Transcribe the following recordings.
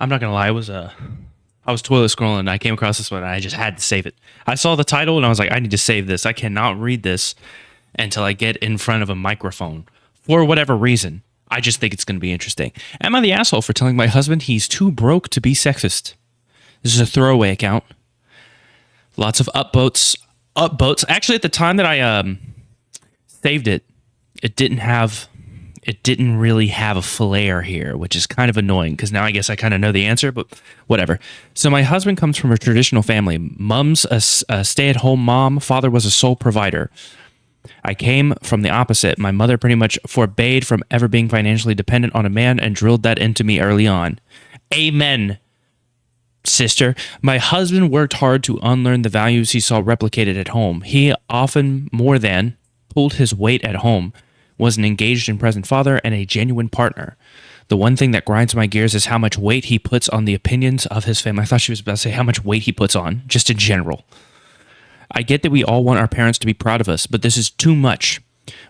I'm not gonna lie, I was toilet scrolling and I came across this one and I just had to save it. I saw the title and I was like, I need to save this. I cannot read this until I get in front of a microphone for whatever reason. I just think it's going to be interesting. Am I the asshole for telling my husband he's too broke to be sexist? This is a throwaway account. Lots of upvotes. Actually, at the time that I saved it, it didn't really have a flair here, which is kind of annoying because now I guess I kind of know the answer, but whatever. So my husband comes from a traditional family. Mom's a stay-at-home mom. Father was a sole provider. I came from the opposite. My mother pretty much forbade from ever being financially dependent on a man and drilled that into me early on. Amen, sister. My husband worked hard to unlearn the values he saw replicated at home. He often more than pulled his weight at home, was an engaged and present father and a genuine partner. The one thing that grinds my gears is how much weight he puts on the opinions of his family. I thought she was about to say how much weight he puts on, just in general. I get that we all want our parents to be proud of us, but this is too much.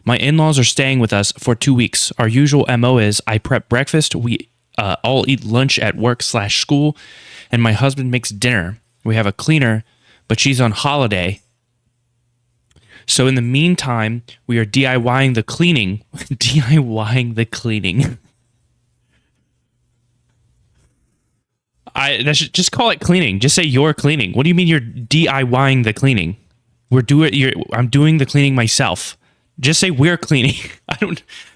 My in-laws are staying with us for 2 weeks. Our usual MO is I prep breakfast, we all eat lunch at work/school, and my husband makes dinner. We have a cleaner, but she's on holiday. So in the meantime, we are DIYing the cleaning. DIYing the cleaning. Just call it cleaning. Just say you're cleaning. What do you mean you're DIYing the cleaning? I'm doing the cleaning myself. Just say we're cleaning.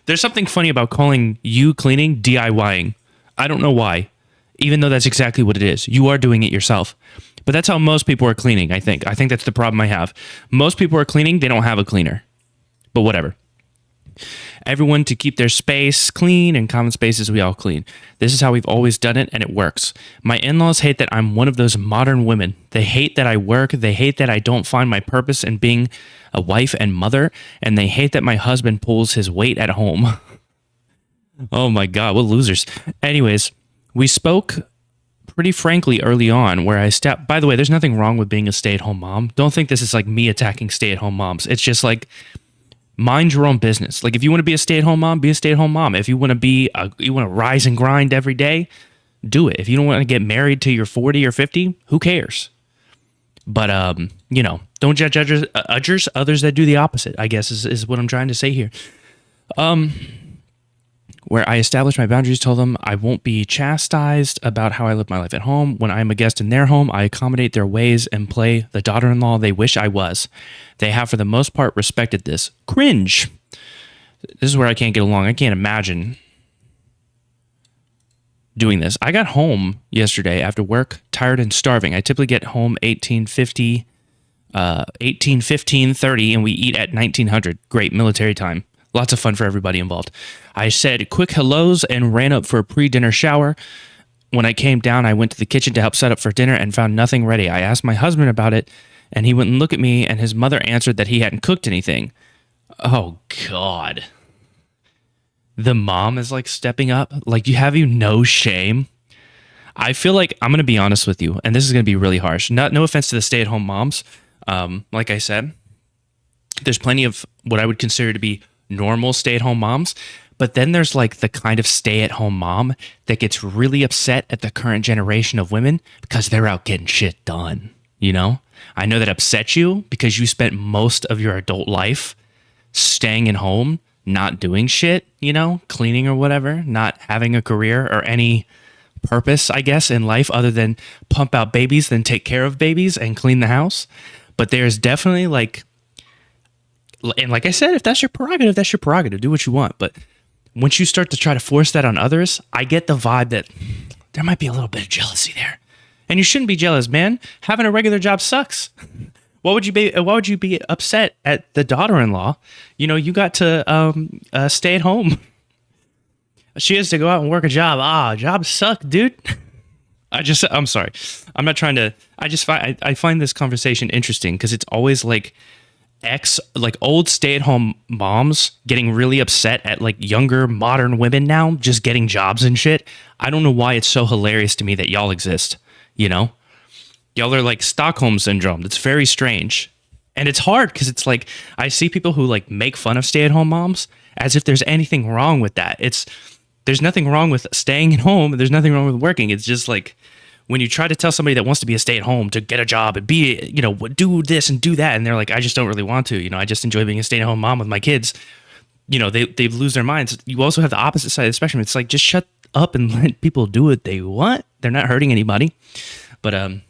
There's something funny about calling you cleaning DIYing. I don't know why. Even though that's exactly what it is. You are doing it yourself. But that's how most people are cleaning, I think. I think that's the problem I have. Most people are cleaning, they don't have a cleaner. But whatever. Everyone to keep their space clean and common spaces we all clean. This is how we've always done it and it works. My in-laws hate that I'm one of those modern women. They hate that I work. They hate that I don't find my purpose in being a wife and mother. And they hate that my husband pulls his weight at home. Oh my God, what losers. Anyways, we spoke pretty frankly early on where I stepped. By the way, there's nothing wrong with being a stay-at-home mom. Don't think this is like me attacking stay-at-home moms. It's just like, mind your own business. Like if you want to be a stay-at-home mom, be a stay-at-home mom. If you want to rise and grind every day, do it. If you don't want to get married till you're 40 or 50, who cares? But don't judge others that do the opposite, I guess is what I'm trying to say here. Where I established my boundaries, told them I won't be chastised about how I live my life at home. When I'm a guest in their home, I accommodate their ways and play the daughter-in-law they wish I was. They have, for the most part, respected this. Cringe. This is where I can't get along. I can't imagine doing this. I got home yesterday after work, tired and starving. I typically get home 18:15:30, and we eat at 1900. Great military time. Lots of fun for everybody involved. I said quick hellos and ran up for a pre-dinner shower. When I came down, I went to the kitchen to help set up for dinner and found nothing ready. I asked my husband about it, and he wouldn't look at me, and his mother answered that he hadn't cooked anything. Oh, God. The mom is like stepping up. Like, have you no shame? I feel like, I'm going to be honest with you, and this is going to be really harsh. No offense to the stay-at-home moms. Like I said, there's plenty of what I would consider to be normal stay-at-home moms, but then there's like the kind of stay-at-home mom that gets really upset at the current generation of women because they're out getting shit done. You know, I know that upsets you because you spent most of your adult life staying in home, not doing shit, cleaning or whatever, not having a career or any purpose, I guess, in life other than pump out babies, then take care of babies and clean the house. But there's definitely and like I said, if that's your prerogative, that's your prerogative. Do what you want. But once you start to try to force that on others, I get the vibe that there might be a little bit of jealousy there. And you shouldn't be jealous, man. Having a regular job sucks. Why would you be upset at the daughter-in-law? You got to stay at home. She has to go out and work a job. Jobs suck, dude. I'm sorry. I'm not trying to. I find this conversation interesting because it's always like old stay-at-home moms getting really upset at like younger modern women now just getting jobs and shit. I don't know why it's so hilarious to me that y'all exist. Y'all are like Stockholm syndrome. That's very strange. And it's hard because it's like I see people who like make fun of stay-at-home moms as if there's anything wrong with that. There's nothing wrong with staying at home. There's nothing wrong with working. It's just like when you try to tell somebody that wants to be a stay-at-home to get a job and be, do this and do that, and they're like, I just don't really want to. I just enjoy being a stay-at-home mom with my kids. They lose their minds. You also have the opposite side of the spectrum. It's like, just shut up and let people do what they want. They're not hurting anybody. But and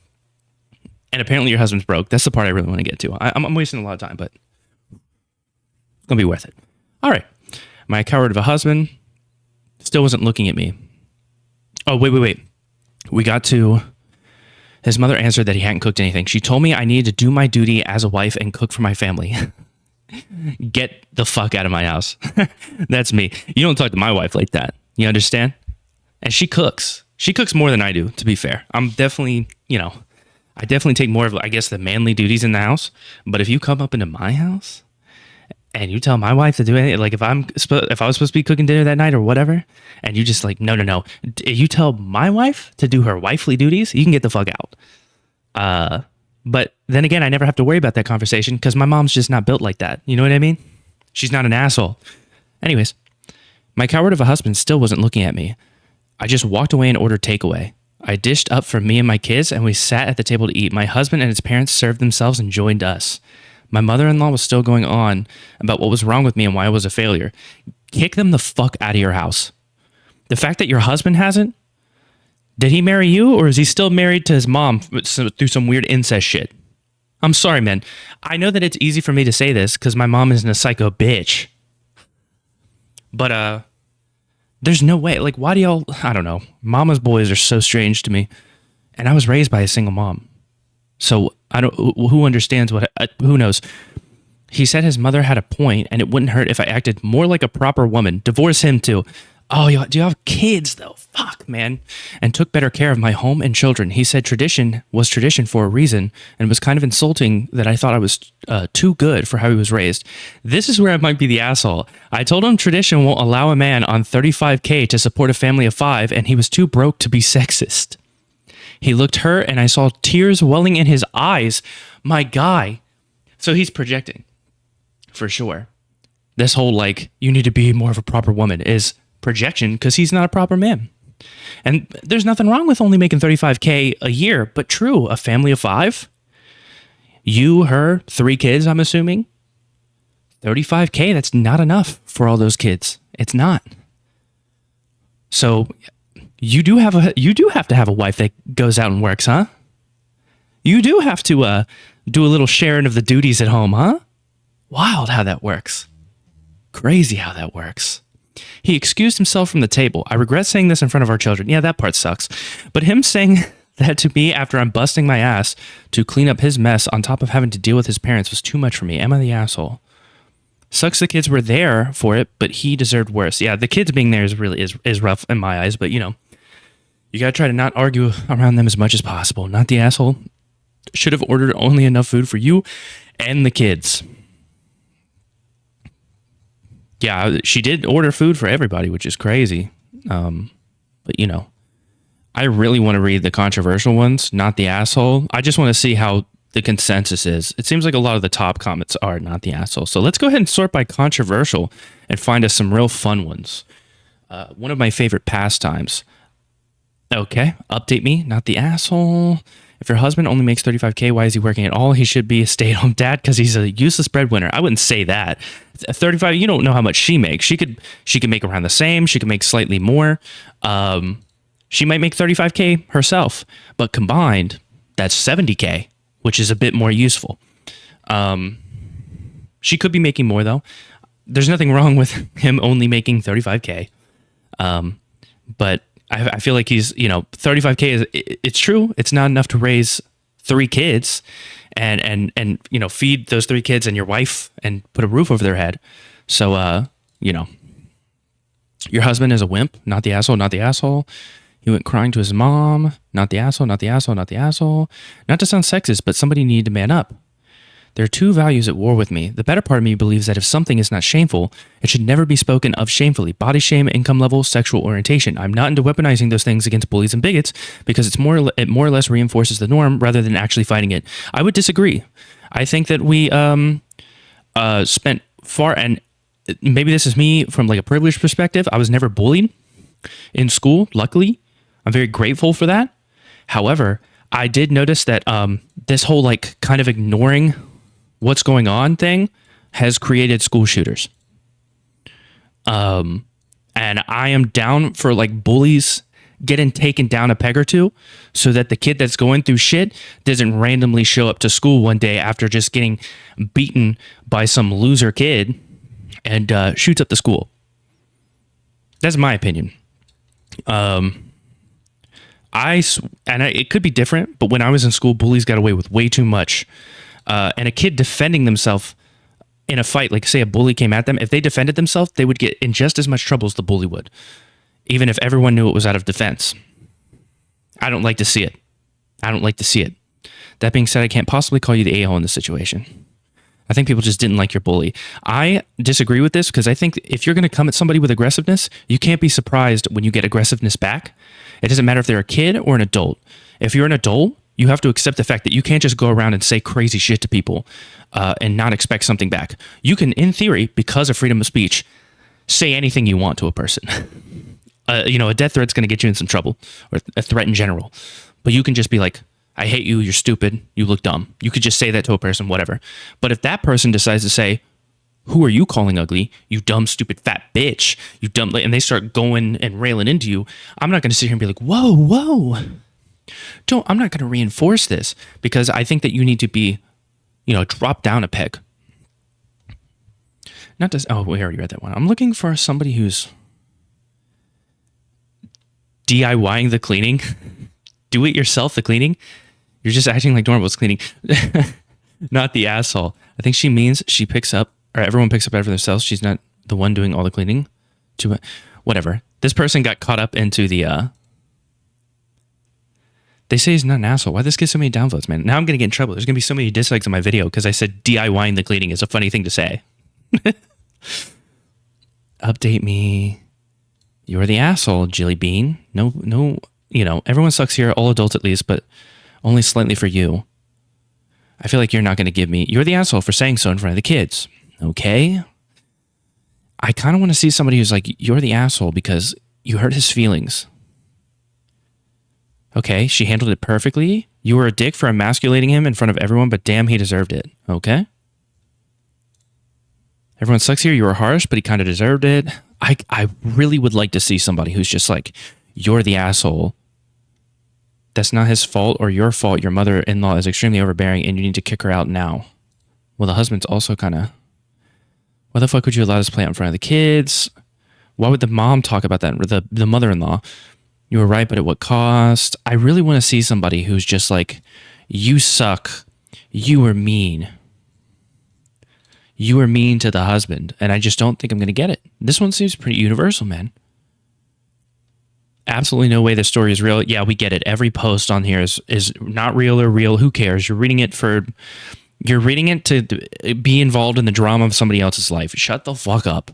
apparently your husband's broke. That's the part I really want to get to. I'm wasting a lot of time, but it's gonna be worth it. All right, my coward of a husband still wasn't looking at me. Oh, wait. We got to... His mother answered that he hadn't cooked anything. She told me I needed to do my duty as a wife and cook for my family. Get the fuck out of my house. That's me. You don't talk to my wife like that. You understand? And she cooks. She cooks more than I do, to be fair. I'm definitely, I definitely take more of, I guess, the manly duties in the house. But if you come up into my house and you tell my wife to do anything, like if I was supposed to be cooking dinner that night or whatever, and you just like, no. You tell my wife to do her wifely duties, you can get the fuck out. But then again, I never have to worry about that conversation because my mom's just not built like that. You know what I mean? She's not an asshole. Anyways, my coward of a husband still wasn't looking at me. I just walked away and ordered takeaway. I dished up for me and my kids, and we sat at the table to eat. My husband and his parents served themselves and joined us. My mother-in-law was still going on about what was wrong with me and why I was a failure. Kick them the fuck out of your house. The fact that your husband hasn't, did he marry you, or is he still married to his mom through some weird incest shit? I'm sorry, man. I know that it's easy for me to say this because my mom isn't a psycho bitch. But, there's no way. Like, why do y'all... I don't know. Mama's boys are so strange to me. And I was raised by a single mom. So, I don't... Who understands what... who knows? He said his mother had a point, and it wouldn't hurt if I acted more like a proper woman. Divorce him, too. Oh, do you have kids, though? Fuck, man. And took better care of my home and children. He said tradition was tradition for a reason, and was kind of insulting that I thought I was too good for how he was raised. This is where I might be the asshole. I told him tradition won't allow a man on $35K to support a family of 5, and he was too broke to be sexist. He looked hurt, and I saw tears welling in his eyes. My guy. So he's projecting, for sure. This whole, like, you need to be more of a proper woman is... projection because he's not a proper man. And there's nothing wrong with only making $35K a year, but true, a family of 5, you, her, 3 kids, I'm assuming, $35K, that's not enough for all those kids. It's not. So you do have to have a wife that goes out and works, huh? You do have to do a little sharing of the duties at home, huh? Wild how that works. Crazy how that works. He excused himself from the table. I regret saying this in front of our children. Yeah, that part sucks. But him saying that to me after I'm busting my ass to clean up his mess on top of having to deal with his parents was too much for me. Am I the asshole? Sucks the kids were there for it, but he deserved worse. Yeah, the kids being there is rough in my eyes, but you gotta try to not argue around them as much as possible. Not the asshole. Should have ordered only enough food for you and the kids. Yeah, she did order food for everybody, which is crazy. But I really want to read the controversial ones, not the asshole. I just want to see how the consensus is. It seems like a lot of the top comments are not the asshole. So let's go ahead and sort by controversial and find us some real fun ones. One of my favorite pastimes. Okay, update me, not the asshole. If your husband only makes $35K, why is he working at all? He should be a stay-at-home dad because he's a useless breadwinner. I wouldn't say that. 35, you don't know how much she makes. She could make around the same. She could make slightly more. She might make $35K herself, but combined, that's $70K, which is a bit more useful. She could be making more though. There's nothing wrong with him only making $35K. But I feel like he's, 35K is, it's true. It's not enough to raise 3 kids and feed those 3 kids and your wife and put a roof over their head. So, your husband is a wimp, not the asshole, not the asshole. He went crying to his mom, not the asshole, not the asshole, not the asshole. Not to sound sexist, but somebody needed to man up. There are 2 values at war with me. The better part of me believes that if something is not shameful, it should never be spoken of shamefully. Body shame, income level, sexual orientation. I'm not into weaponizing those things against bullies and bigots because it more or less reinforces the norm rather than actually fighting it. I would disagree. I think that we spent far, and maybe this is me from like a privileged perspective. I was never bullied. in school. Luckily, I'm very grateful for that. However, I did notice that this whole like kind of ignoring what's going on thing has created school shooters. And I am down for like bullies getting taken down a peg or two so that the kid that's going through shit doesn't randomly show up to school one day after just getting beaten by some loser kid and shoots up the school. That's my opinion. It could be different, but when I was in school, bullies got away with way too much. And a kid defending themselves in a fight, like say a bully came at them, if they defended themselves, they would get in just as much trouble as the bully would, even if everyone knew it was out of defense. I don't like to see it. That being said, I can't possibly call you the a-hole in this situation. I think people just didn't like your bully. I disagree with this because I think if you're going to come at somebody with aggressiveness, you can't be surprised when you get aggressiveness back. It doesn't matter if they're a kid or an adult. If you're an adult, you have to accept the fact that you can't just go around and say crazy shit to people and not expect something back. You can, in theory, because of freedom of speech, say anything you want to a person. A death threat's going to get you in some trouble, or a threat in general. But you can just be like, I hate you, you're stupid, you look dumb. You could just say that to a person, whatever. But if that person decides to say, who are you calling ugly? You dumb, stupid, fat bitch. You dumb, and they start going and railing into you, I'm not going to sit here and be like, whoa. I'm not going to reinforce this because I think that you need to be, drop down a peg. We already read that one. I'm looking for somebody who's DIYing the cleaning. Do it yourself, the cleaning. You're just acting like normal cleaning. Not the asshole. I think she means she picks up, or everyone picks up after themselves. She's not the one doing all the cleaning. Whatever. This person got caught up into the... They say he's not an asshole. Why this gets so many downvotes, man? Now I'm going to get in trouble. There's going to be so many dislikes on my video because I said DIYing the cleaning is a funny thing to say. Update me. You're the asshole, Jilly Bean. No, everyone sucks here, all adults at least, but only slightly for you. I feel like you're not going to give me... You're the asshole for saying so in front of the kids. Okay? I kind of want to see somebody who's like, you're the asshole because you hurt his feelings. Okay, she handled it perfectly. You were a dick for emasculating him in front of everyone, but damn, he deserved it. Okay? Everyone sucks here. You were harsh, but he kind of deserved it. I really would like to see somebody who's just like, you're the asshole. That's not his fault or your fault. Your mother-in-law is extremely overbearing and you need to kick her out now. Well, the husband's also kind of... Why the fuck would you allow this play out in front of the kids? Why would the mom talk about that? The mother-in-law. You were right, but at what cost? I really want to see somebody who's just like, you suck. You were mean. You were mean to the husband. And I just don't think I'm going to get it. This one seems pretty universal, man. Absolutely no way the story is real. Yeah, we get it. Every post on here is not real or real. Who cares? You're reading it to be involved in the drama of somebody else's life. Shut the fuck up.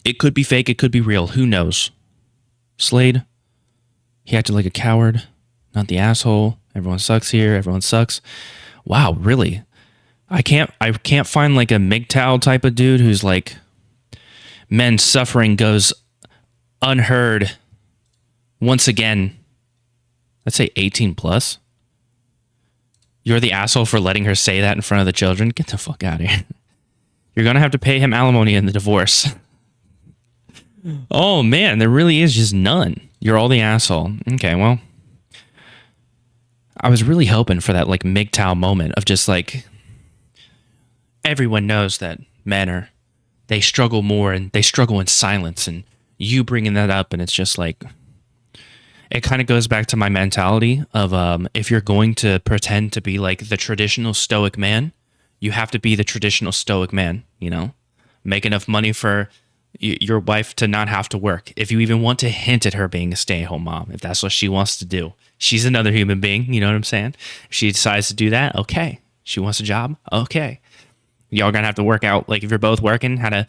It could be fake. It could be real. Who knows? Slade, he acted like a coward, not the asshole. Everyone sucks here. Everyone sucks. Wow, really? I can't find like a MGTOW type of dude who's like, men's suffering goes unheard once again. Let's say 18 plus. You're the asshole for letting her say that in front of the children. Get the fuck out of here. You're going to have to pay him alimony in the divorce. Oh, man, there really is just none. You're all the asshole. Okay, well, I was really hoping for that like MGTOW moment of just like, everyone knows that men they struggle more and they struggle in silence, and you bringing that up, and it's just like, it kind of goes back to my mentality of if you're going to pretend to be like the traditional stoic man, you have to be the traditional stoic man, make enough money for your wife to not have to work. If you even want to hint at her being a stay-at-home mom, if that's what she wants to do, she's another human being. You know what I'm saying? If she decides to do that, okay. She wants a job, okay. Y'all gonna have to work out, like if you're both working, how to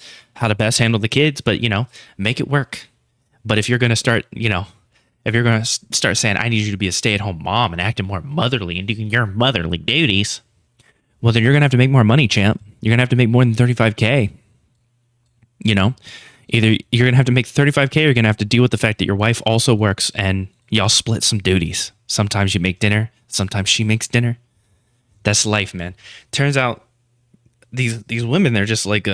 best handle the kids, but make it work. But if you're gonna start, saying, I need you to be a stay-at-home mom and acting more motherly and doing your motherly duties, well, then you're gonna have to make more money, champ. You're gonna have to make more than $35K. Either you're going to have to make 35K or you're going to have to deal with the fact that your wife also works and y'all split some duties. Sometimes you make dinner. Sometimes she makes dinner. That's life, man. Turns out these women, they're just like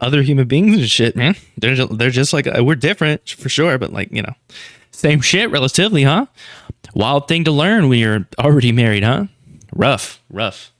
other human beings and shit, man. They're just like, we're different for sure, but like, you know, same shit relatively, huh? Wild thing to learn when you're already married, huh? Rough.